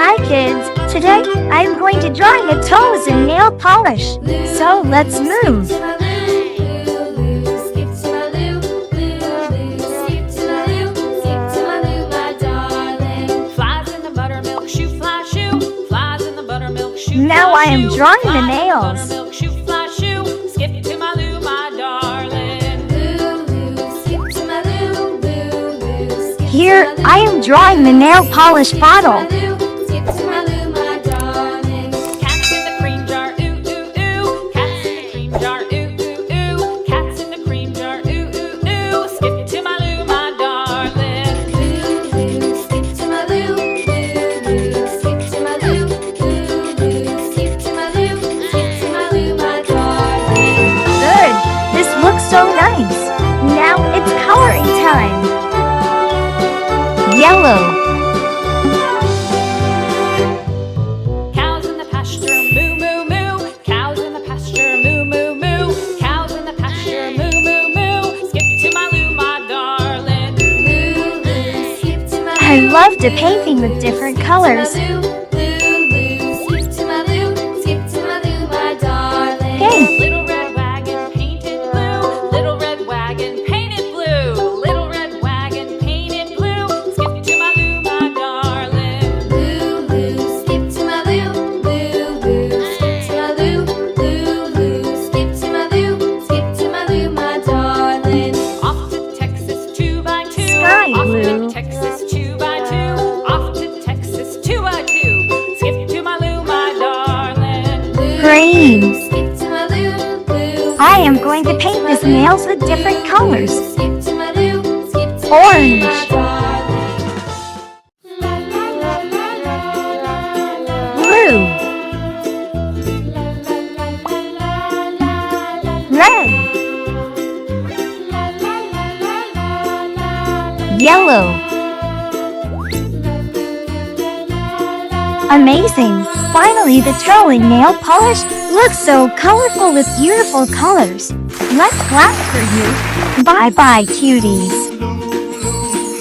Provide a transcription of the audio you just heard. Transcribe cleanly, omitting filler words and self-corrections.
Hi kids, today I'm going to drawing a toes and nail polish. So let's move. Now I am drawing the nails. Here I am drawing the nail polish bottle. So nice. Now it's coloring time. Yellow. Cows in the pasture, moo moo moo. Cows in the pasture, moo moo moo. Cows in the pasture, moo moo moo. Skip to my loo, my darling. Moo moo, skip to my loo. I love the painting with different colors. Hey. Little red wagon painted blue. Little red wagon painted blue. Little red wagon painted blue. Skip to my loo, my darling. Loo loo, skip to my loo. Loo loo, skip to my loo. Loo loo, skip to my loo. Skip to my loo, my darling. Off to Texas 2x2. Sky blue. Off to Texas 2x2. Off to Texas 2x2. Skip to my loo, my darling. Green. I am going to paint his nails with different colors. Orange. Blue. Red. Yellow. Amazing! Finally, the trolling nail polish looks so colorful with beautiful colors. Let's clap for you. Bye-bye, cuties.